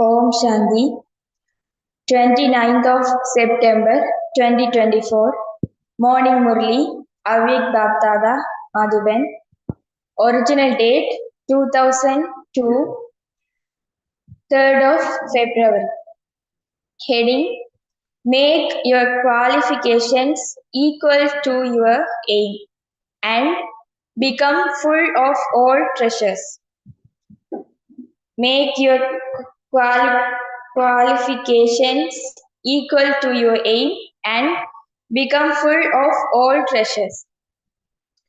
Om Shanti, 29th of September 2024, Morning Murali, Avyakth Baptada, Madhuban, original date 2002, 3rd of February. Heading, make your qualifications equal to your aim and become full of all treasures. Make your qualifications equal to your aim and become full of all treasures.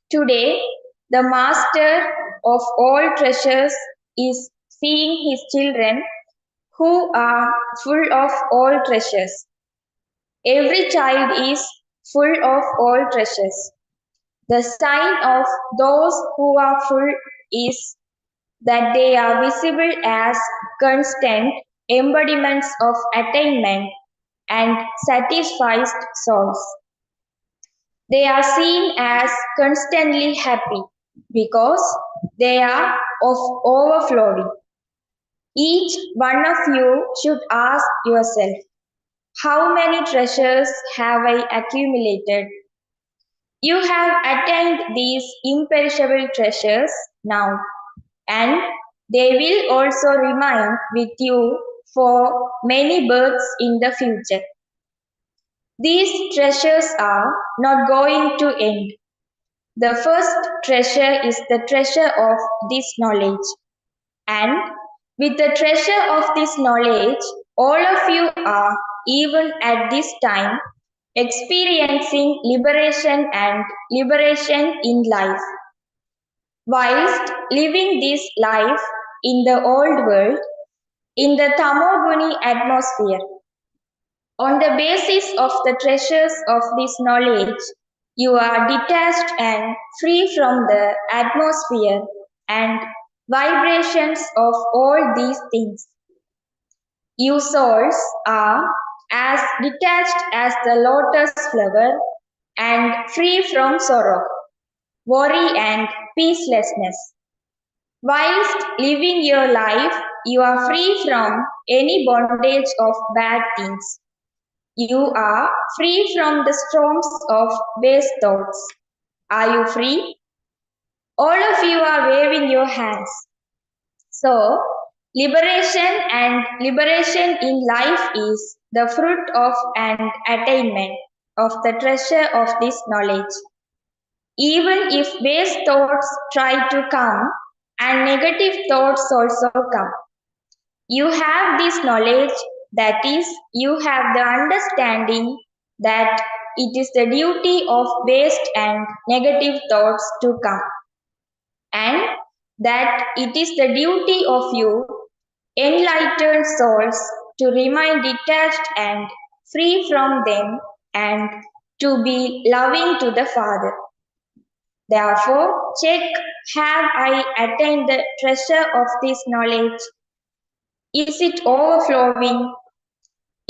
Today, the master of all treasures is seeing his children who are full of all treasures. Every child is full of all treasures. The sign of those who are full is that they are visible as constant embodiments of attainment and satisfied souls. They are seen as constantly happy because they are of overflowing. Each one of you should ask yourself, how many treasures have I accumulated? You have attained these imperishable treasures now, and they will also remain with you for many births in the future. These treasures are not going to end. The first treasure is the treasure of this knowledge. And with the treasure of this knowledge, all of you are, even at this time, experiencing liberation and liberation in life. Whilst living this life in the old world, in the Tamoguni atmosphere, on the basis of the treasures of this knowledge, you are detached and free from the atmosphere and vibrations of all these things. You souls are as detached as the lotus flower and free from sorrow, worry and peacelessness. Whilst living your life, you are free from any bondage of bad things. You are free from the storms of base thoughts. Are you free? All of you are waving your hands. So, liberation and liberation in life is the fruit of an attainment of the treasure of this knowledge. Even if base thoughts try to come and negative thoughts also come, you have this knowledge, that is, you have the understanding that it is the duty of waste and negative thoughts to come, and that it is the duty of you, enlightened souls, to remain detached and free from them and to be loving to the Father. Therefore, check, have I attained the treasure of this knowledge? Is it overflowing?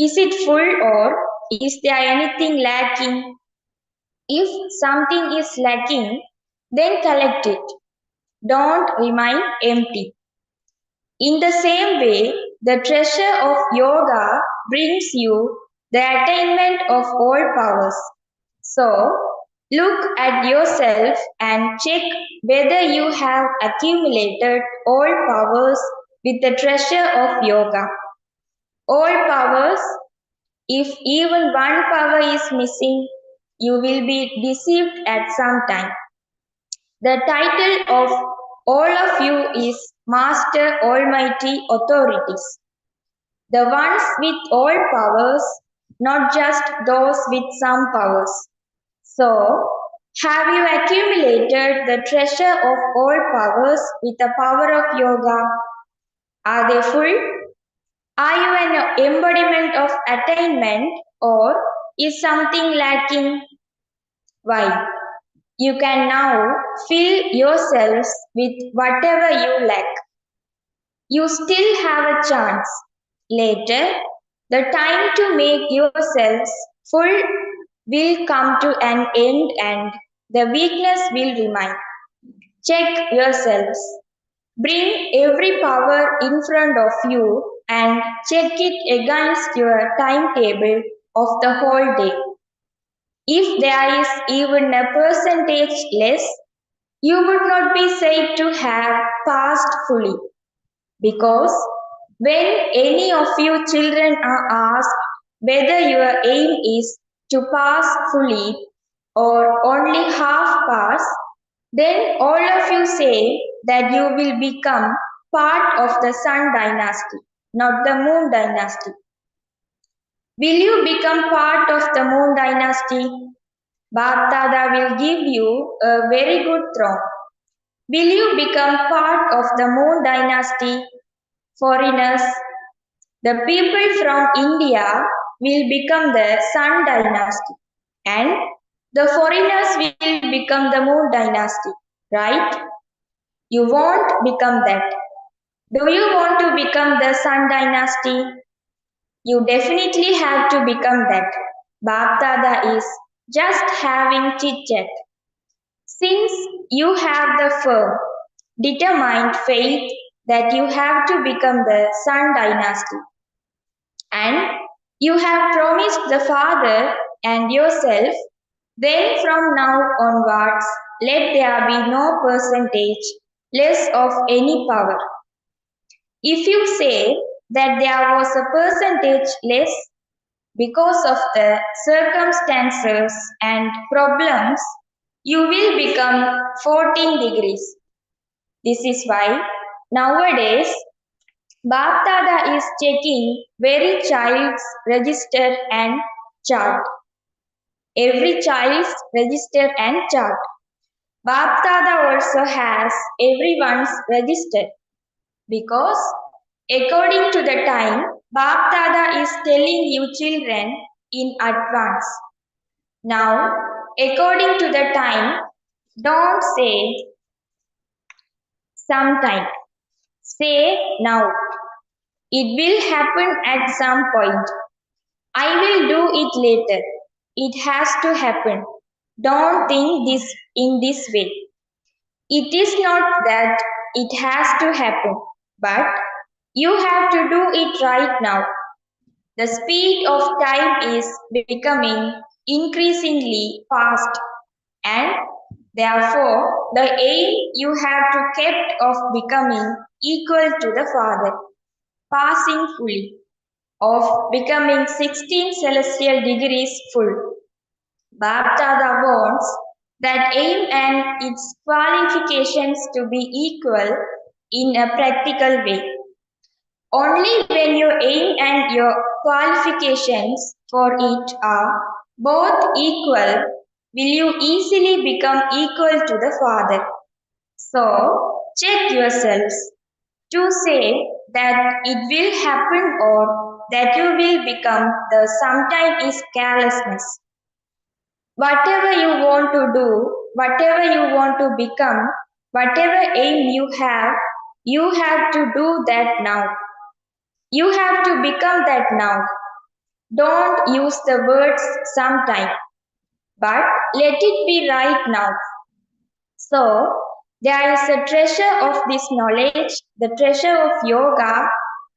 Is it full or is there anything lacking? If something is lacking, then collect it. Don't remain empty. In the same way, the treasure of yoga brings you the attainment of all powers. So, look at yourself and check whether you have accumulated all powers with the treasure of yoga. All powers, if even one power is missing, you will be deceived at some time. The title of all of you is Master Almighty Authorities, the ones with all powers, not just those with some powers. So, have you accumulated the treasure of all powers with the power of yoga? Are they full? Are you an embodiment of attainment or is something lacking? Why? You can now fill yourselves with whatever you lack. You still have a chance. Later, the time to make yourselves full will come to an end and the weakness will remain. Check yourselves. Bring every power in front of you and check it against your timetable of the whole day. If there is even a percentage less, you would not be said to have passed fully. Because when any of you children are asked whether your aim is to pass fully or only half pass, then all of you say that you will become part of the Sun dynasty, not the Moon dynasty. Will you become part of the Moon dynasty? Bapdada will give you a very good throne. Will you become part of the Moon dynasty? Foreigners, the people from India will become the Sun dynasty and the foreigners will become the Moon dynasty, right? You won't become that. Do you want to become the Sun dynasty? You definitely have to become that. Bapdada is just having chit chat. Since you have the firm, determined faith that you have to become the Sun dynasty, and you have promised the Father and yourself, then from now onwards, let there be no percentage less of any power. If you say that there was a percentage less because of the circumstances and problems, you will become 14 degrees. This is why nowadays Bapdada is checking every child's register and chart. Every child's register and chart. Bapdada also has everyone's register because according to the time, Bapdada is telling you children in advance. Now, according to the time, don't say sometime. Say now. It will happen at some point. I will do it later. It has to happen. Don't think this in this way. It is not that it has to happen, but you have to do it right now. The speed of time is becoming increasingly fast and therefore the aim you have to kept of becoming equal to the Father, passing fully, of becoming 16 celestial degrees full. Bapdada wants that aim and its qualifications to be equal in a practical way. Only when your aim and your qualifications for it are both equal will you easily become equal to the Father. So, check yourselves to say that it will happen or that you will become the sometime is carelessness. Whatever you want to do, whatever you want to become, whatever aim you have to do that now. You have to become that now. Don't use the words sometime, but let it be right now. So, there is a treasure of this knowledge, the treasure of yoga,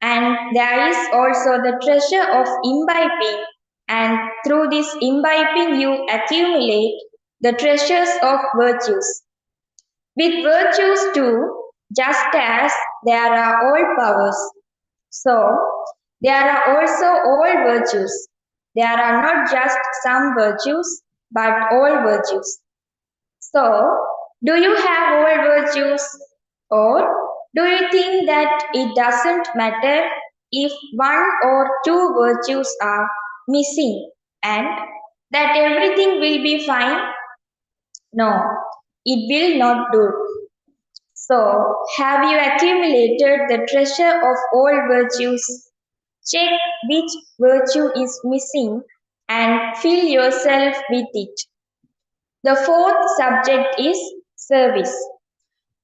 and there is also the treasure of imbibing. And through this imbibing, you accumulate the treasures of virtues. With virtues too, just as there are all powers, so there are also all virtues. There are not just some virtues, but all virtues. So, do you have all virtues? Or do you think that it doesn't matter if one or two virtues are missing and that everything will be fine? No, it will not do. So, have you accumulated the treasure of all virtues? Check which virtue is missing and fill yourself with it. The fourth subject is service.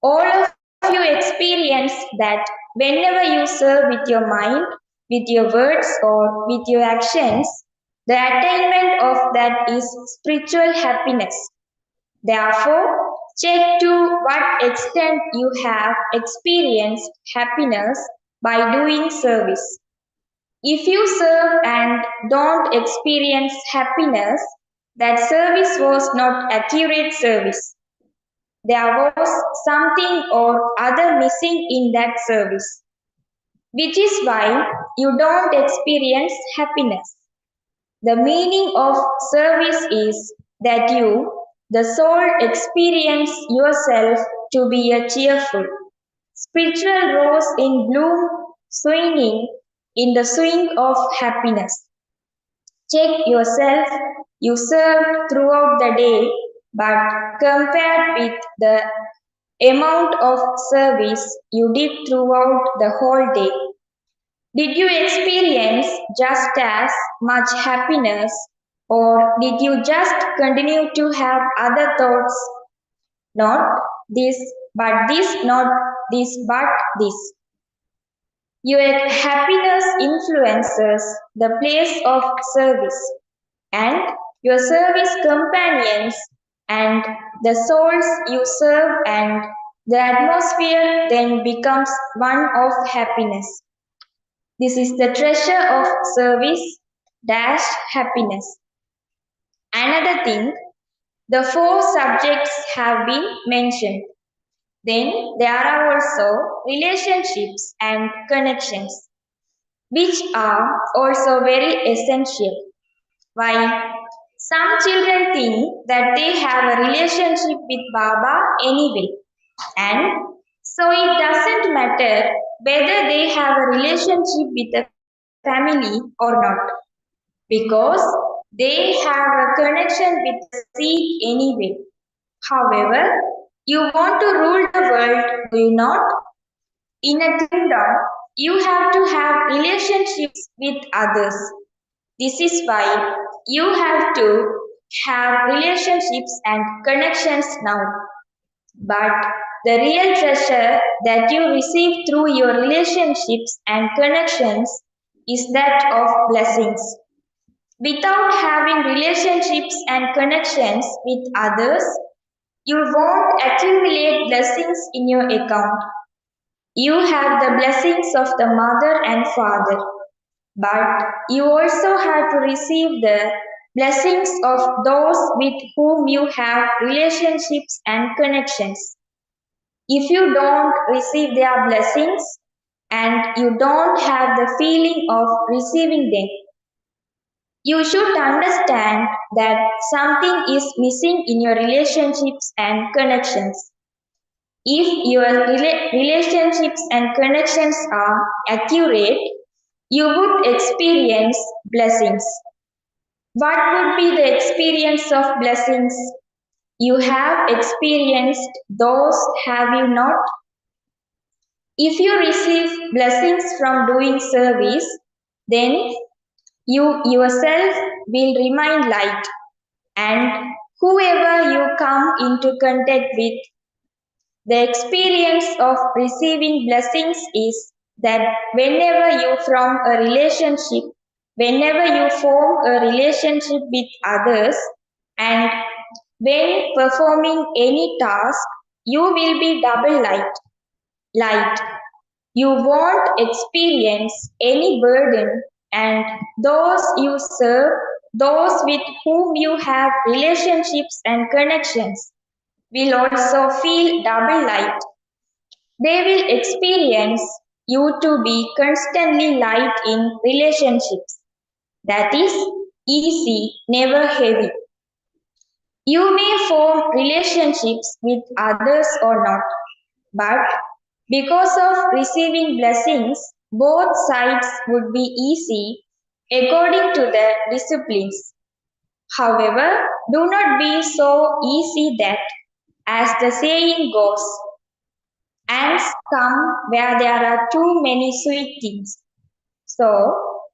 All of you experience that whenever you serve with your mind, with your words, or with your actions, the attainment of that is spiritual happiness. Therefore, check to what extent you have experienced happiness by doing service. If you serve and don't experience happiness, that service was not accurate service. There was something or other missing in that service, which is why you don't experience happiness. The meaning of service is that you, the soul, experience yourself to be a cheerful, spiritual rose in bloom, swinging in the swing of happiness. Check yourself, you served throughout the day, but compared with the amount of service you did throughout the whole day, did you experience just as much happiness, or did you just continue to have other thoughts? Not this, but this, not this, but this. Your happiness influences the place of service, and your service companions and the souls you serve, and the atmosphere then becomes one of happiness. This is the treasure of service dash happiness. Another thing, the four subjects have been mentioned. Then there are also relationships and connections, which are also very essential. Why? Some children think that they have a relationship with Baba anyway, and so it doesn't matter whether they have a relationship with the family or not, because they have a connection with the seed anyway. However, you want to rule the world, do you not? In a kingdom, you have to have relationships with others. This is why you have to have relationships and connections now. But the real treasure that you receive through your relationships and connections is that of blessings. Without having relationships and connections with others, you won't accumulate blessings in your account. You have the blessings of the mother and father, but you also have to receive the blessings of those with whom you have relationships and connections. If you don't receive their blessings and you don't have the feeling of receiving them, you should understand that something is missing in your relationships and connections. If your relationships and connections are accurate, you would experience blessings. What would be the experience of blessings? You have experienced those, have you not? If you receive blessings from doing service, then you yourself will remain light, and whoever you come into contact with, the experience of receiving blessings is that whenever you from a relationship, whenever you form a relationship with others and when performing any task, you will be double light. You won't experience any burden, and those you serve, those with whom you have relationships and connections, will also feel double light. They will experience you to be constantly light in relationships. That is easy, never heavy. You may form relationships with others or not, but because of receiving blessings, both sides would be easy according to the disciplines. However, do not be so easy that, as the saying goes, ants come where there are too many sweet things. So,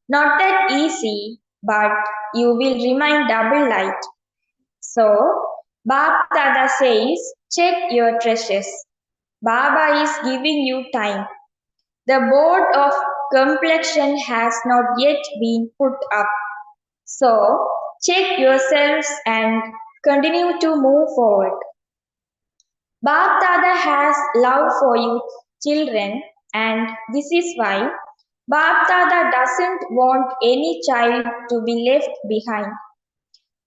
not that easy, but you will remain double light. So, Bab Dada says, check your treasures. Baba is giving you time. The board of complexion has not yet been put up. So, check yourselves and continue to move forward. Bab Dada has love for you children, and this is why Bab Dada doesn't want any child to be left behind.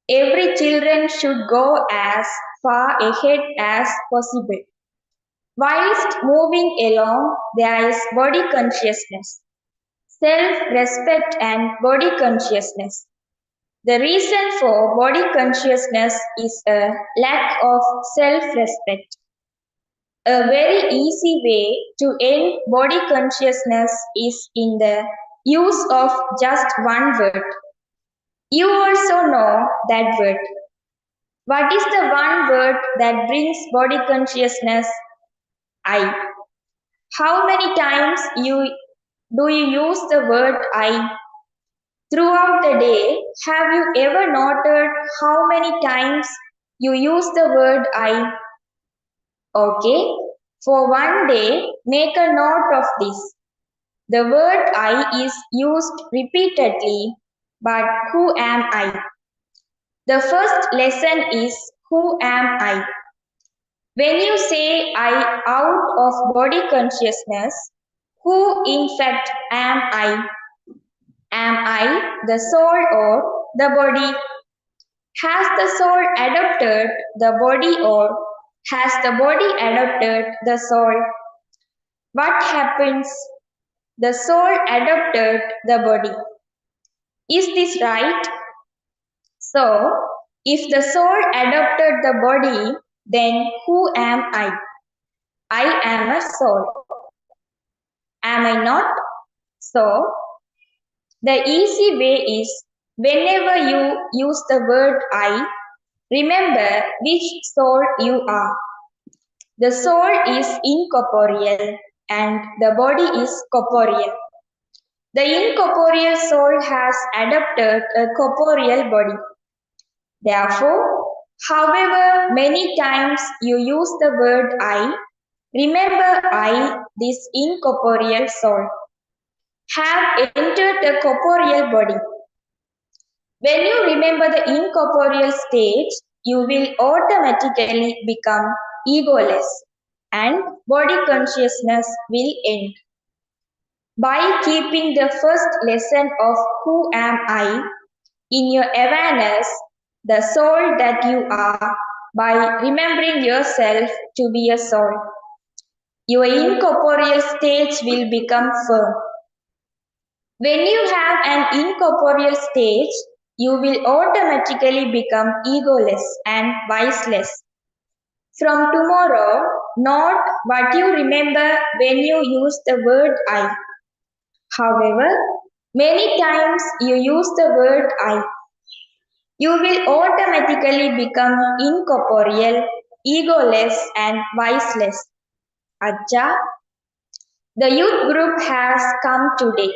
Every children should go as far ahead as possible. Whilst moving along, there is body consciousness, self-respect and body consciousness. The reason for body consciousness is a lack of self-respect. A very easy way to end body consciousness is in the use of just one word. You also know that word. What is the one word that brings body consciousness? I. How many times do you use the word I? Throughout the day, have you ever noted how many times you use the word I? Okay, for one day, make a note of this. The word I is used repeatedly, but who am I? The first lesson is who am I? When you say I out of body consciousness, who in fact am I? Am I the soul or the body? Has the soul adopted the body or has the body adopted the soul? What happens? The soul adopted the body. Is this right? So, if the soul adopted the body, then who am I? I am a soul. Am I not? So, the easy way is whenever you use the word I, remember which soul you are. The soul is incorporeal and the body is corporeal. The incorporeal soul has adopted a corporeal body. Therefore, however many times you use the word I, remember I, this incorporeal soul, have entered the corporeal body. When you remember the incorporeal stage, you will automatically become egoless and body consciousness will end. By keeping the first lesson of who am I in your awareness, the soul that you are, by remembering yourself to be a soul, your incorporeal stage will become firm. When you have an incorporeal stage, you will automatically become egoless and viceless. From tomorrow, not what you remember when you use the word I. However, many times you use the word I, you will automatically become incorporeal, egoless and viceless. Acha, the youth group has come today.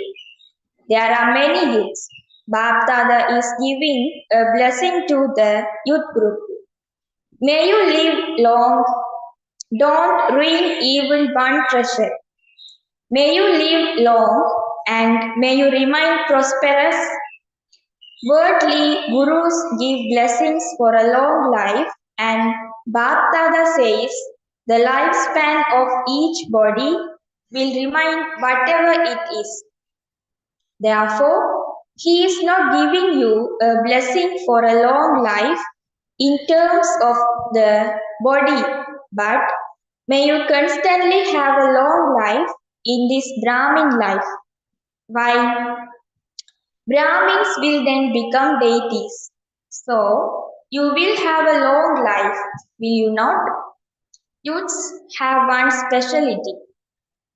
There are many youths. Bab Dada is giving a blessing to the youth group. May you live long. Don't ruin even one treasure. May you live long and may you remain prosperous Worldly gurus give blessings for a long life, and Bhaktada says the lifespan of each body will remain whatever it is. Therefore, he is not giving you a blessing for a long life in terms of the body, but may you constantly have a long life in this Brahmin life. Why? Brahmins will then become deities. So, you will have a long life, will you not? Youths have one speciality.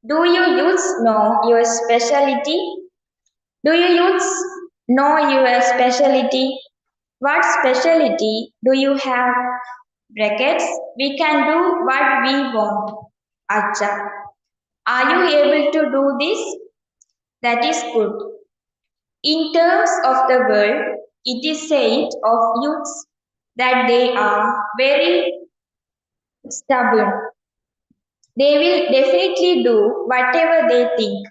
Do you youths know your speciality? Do you youths know your speciality? What speciality do you have? Brackets, we can do what we want. Acha. Are you able to do this? That is good. In terms of the world, it is said of youths that they are very stubborn. They will definitely do whatever they think.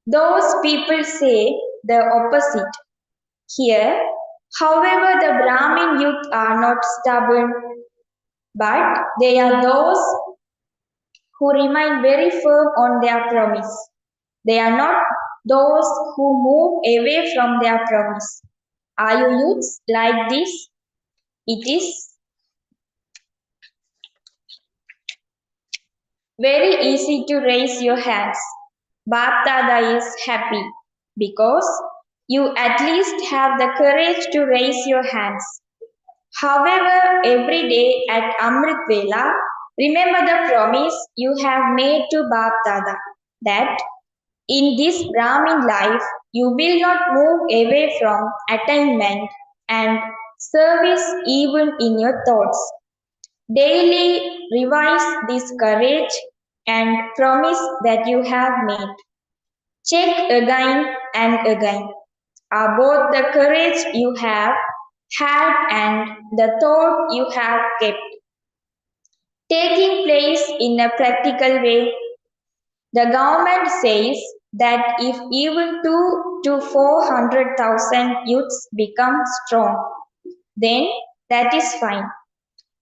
Those people say the opposite. Here, however, the Brahmin youth are not stubborn, but they are those who remain very firm on their promise. They are not those who move away from their promise. Are you youths like this? It is very easy to raise your hands. Baptada is happy because you at least have the courage to raise your hands. However, every day at Amrit Vela, remember the promise you have made to Baptada that in this Brahmin life you will not move away from attainment and service even in your thoughts. Daily revise this courage and promise that you have made. Check again and again. Are both the courage you have had and the thought you have kept taking place in a practical way? The government says that if even 2 to 400,000 youths become strong, then that is fine.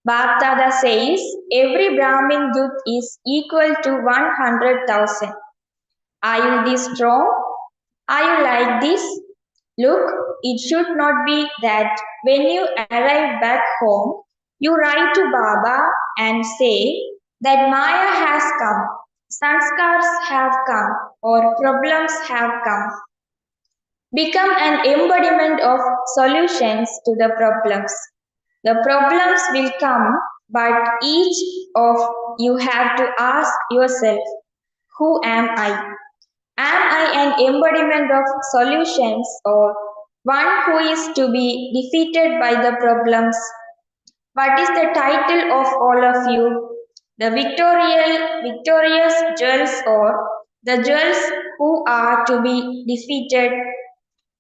Bhaktada says every Brahmin youth is equal to 100,000. Are you this strong? Are you like this? Look, it should not be that when you arrive back home, you write to Baba and say that Maya has come, sanskars have come, or problems have come. Become an embodiment of solutions to the problems. The problems will come, but each of you have to ask yourself, who am I? Am I an embodiment of solutions or one who is to be defeated by the problems? What is the title of all of you? The victorious jewels or the jewels who are to be defeated?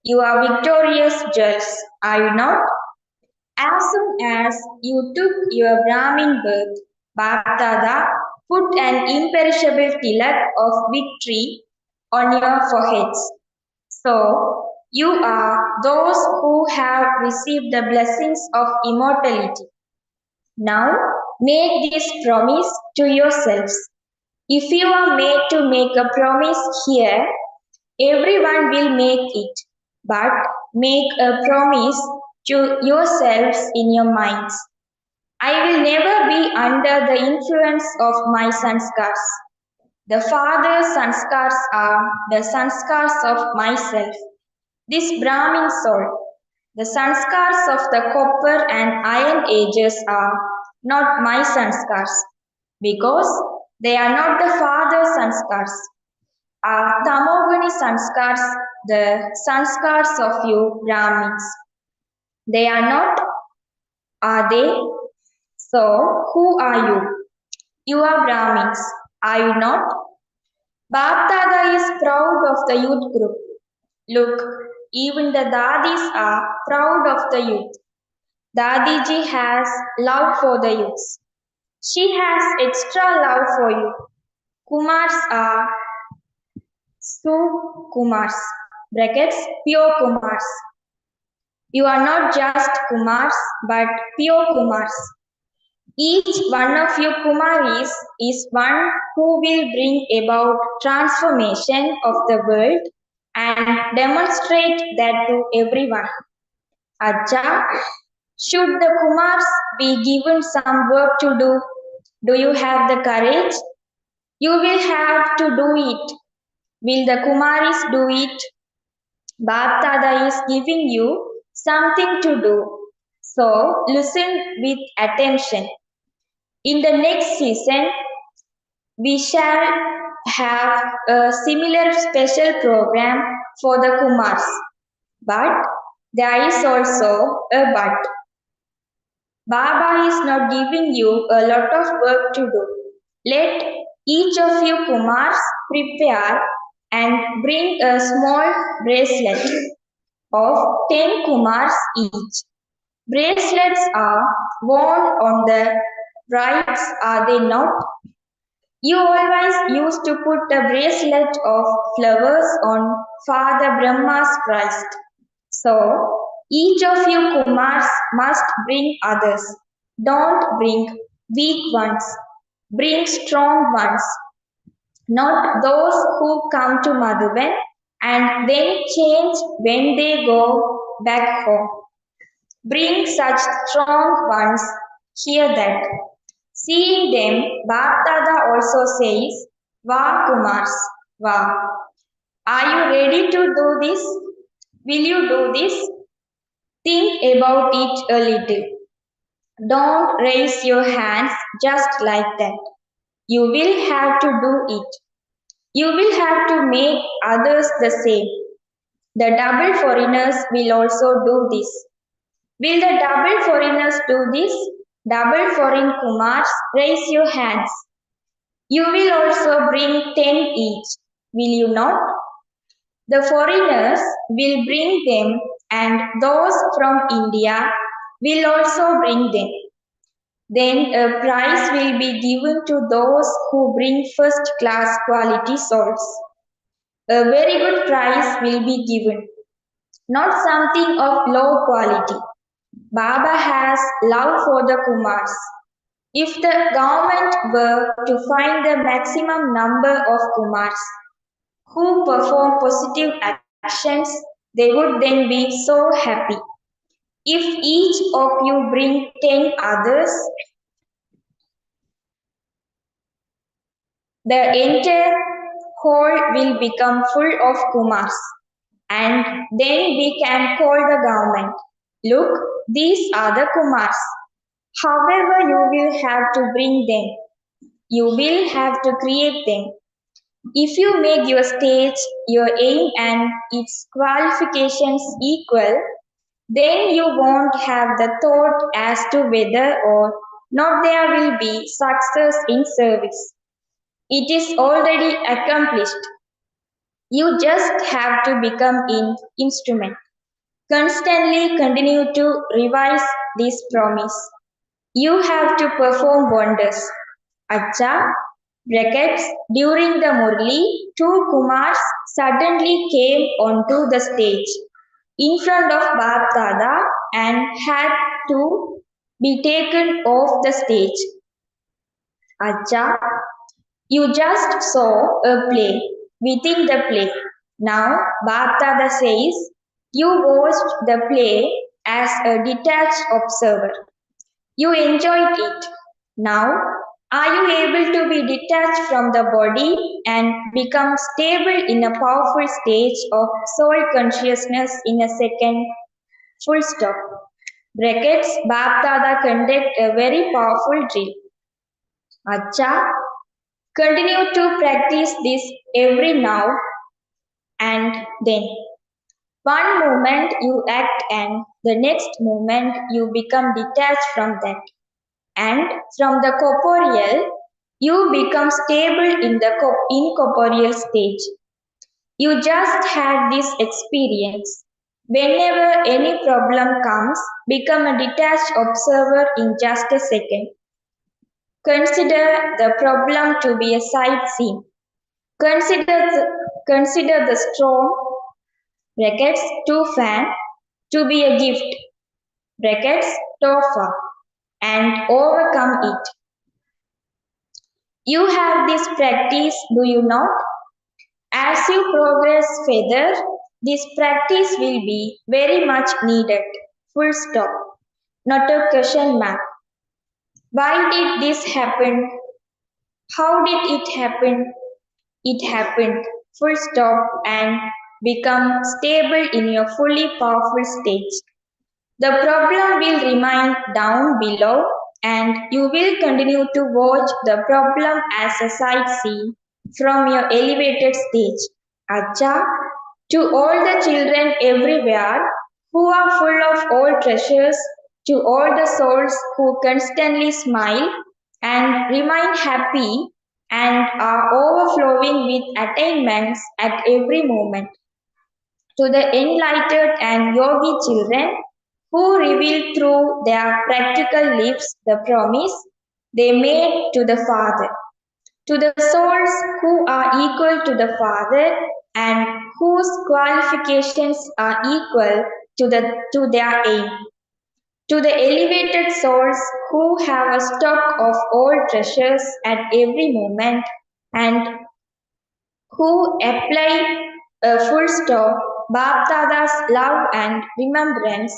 You are victorious jewels, are you not? As soon as you took your Brahmin birth, Baptada put an imperishable tilak of victory on your foreheads. So, you are those who have received the blessings of immortality. Now, make this promise to yourselves. If you are made to make a promise here, everyone will make it, but make a promise to yourselves in your minds. I will never be under the influence of my sanskars. The father's sanskars are the sanskars of myself. This Brahmin soul, the sanskars of the copper and iron ages are not my sanskars, because they are not the father's sanskars. Are tamoguni sanskars the sanskars of you Brahmins? They are not, are they? So, who are you? You are Brahmins, are you not? Baptada is proud of the youth group. Look, even the Dadis are proud of the youth. Dadiji has love for the youths. She has extra love for you. Kumars are Sukumars, brackets, pure Kumars. You are not just Kumars, but pure Kumars. Each one of you Kumaris is one who will bring about transformation of the world and demonstrate that to everyone. Acha, should the Kumars be given some work to do? Do you have the courage? You will have to do it. Will the Kumaris do it? Baptada is giving you something to do. So listen with attention. In the next season, we shall have a similar special program for the Kumars. But there is also a but. Baba is not giving you a lot of work to do. Let each of you Kumars prepare and bring a small bracelet of 10 Kumars each. Bracelets are worn on the brides, are they not? You always used to put a bracelet of flowers on Father Brahma's Christ. So, each of you Kumars must bring others. Don't bring weak ones. Bring strong ones, not those who come to Madhuban and then change when they go back home. Bring such strong ones here that seeing them, Baptada also says, Va Kumars, Va. Are you ready to do this? Will you do this? Think about it a little. Don't raise your hands just like that. You will have to do it. You will have to make others the same. The double foreigners will also do this. Will the double foreigners do this? Double foreign Kumars, raise your hands. You will also bring 10 each, will you not? The foreigners will bring them, and those from India will also bring them. Then a prize will be given to those who bring first class quality souls. A very good prize will be given, not something of low quality. Baba has love for the Kumars. If the government were to find the maximum number of Kumars who perform positive actions, they would then be so happy. If each of you bring 10 others, the entire hall will become full of Kumars. And then we can call the government. Look, these are the Kumars. However, you will have to bring them. You will have to create them. If you make your stage, your aim, and its qualifications equal, then you won't have the thought as to whether or not there will be success in service. It is already accomplished. You just have to become an instrument. Constantly continue to revise this promise. You have to perform wonders. Acha, brackets, during the Murali, two Kumars suddenly came onto the stage in front of Bap Dada and had to be taken off the stage. Acha, you just saw a play within the play. Now, Bap Dada says you watched the play as a detached observer. You enjoyed it. Now, are you able to be detached from the body and become stable in a powerful stage of soul consciousness in a second? Full stop. Brackets, Baptada conduct a very powerful drill. Acha, continue to practice this every now and then. One moment you act and the next moment you become detached from that. And from the corporeal, you become stable in the incorporeal stage. You just had this experience. Whenever any problem comes, become a detached observer in just a second. Consider the problem to be a sight scene. Consider the storm, brackets, to fan, to be a gift, brackets, tofa, and overcome it. You have this practice, do you not? As you progress further, this practice will be very much needed. Full stop. Not a question mark. Why did this happen? How did it happen? It happened. Full stop and become stable in your fully powerful stage. The problem will remain down below and you will continue to watch the problem as a sightsee from your elevated stage. Acha, to all the children everywhere who are full of all treasures, to all the souls who constantly smile and remain happy and are overflowing with attainments at every moment, to the enlightened and yogi children who reveal through their practical lives the promise they made to the Father, to the souls who are equal to the Father and whose qualifications are equal to their aim, to the elevated souls who have a stock of all treasures at every moment and who apply a full stop, Baptada's love and remembrance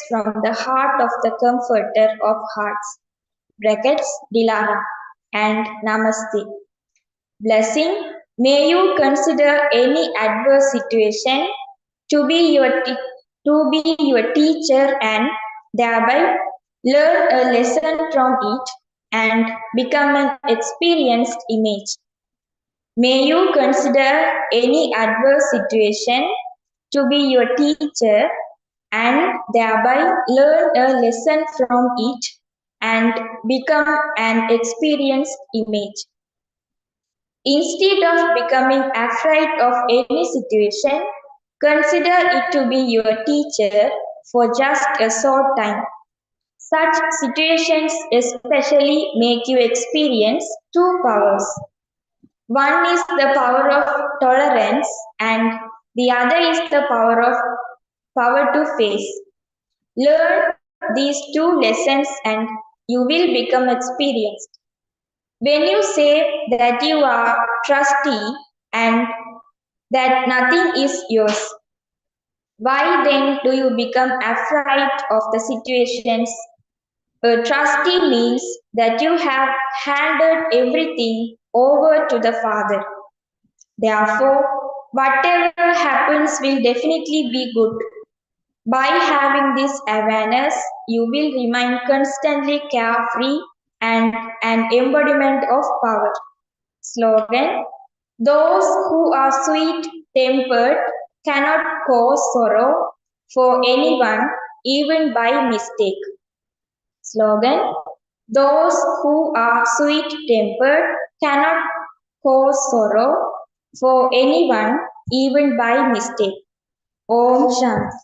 from the heart of the Comforter of Hearts, brackets, Dilara, and Namaste. Blessing, may you consider any adverse situation to be your teacher and thereby learn a lesson from it and become an experienced image. May you consider any adverse situation to be your teacher and thereby learn a lesson from it and become an experienced image. Instead of becoming afraid of any situation, consider it to be your teacher for just a short time. Such situations especially make you experience two powers. One is the power of tolerance and the other is the power to face. Learn these two lessons and you will become experienced. When you say that you are trustee and that nothing is yours, why then do you become afraid of the situations? A trustee means that you have handed everything over to the Father. Therefore, whatever happens will definitely be good. By having this awareness, you will remain constantly carefree and an embodiment of power. Slogan: those who are sweet tempered cannot cause sorrow for anyone, even by mistake. Slogan: those who are sweet tempered cannot cause sorrow for anyone, even by mistake. Om Shanti.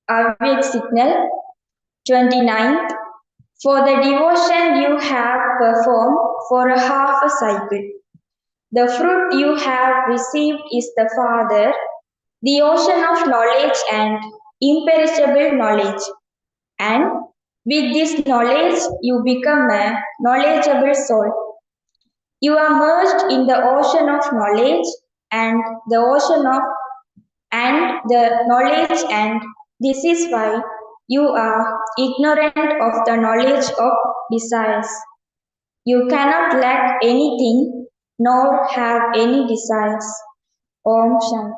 Avyakth signal 29th. For the devotion you have performed for a half a cycle, the fruit you have received is the Father, the ocean of knowledge and imperishable knowledge. And with this knowledge, you become a knowledgeable soul. You are merged in the ocean of knowledge and the ocean of and the knowledge, and this is why you are ignorant of the knowledge of desires. You cannot lack anything nor have any desires. Om Shanti.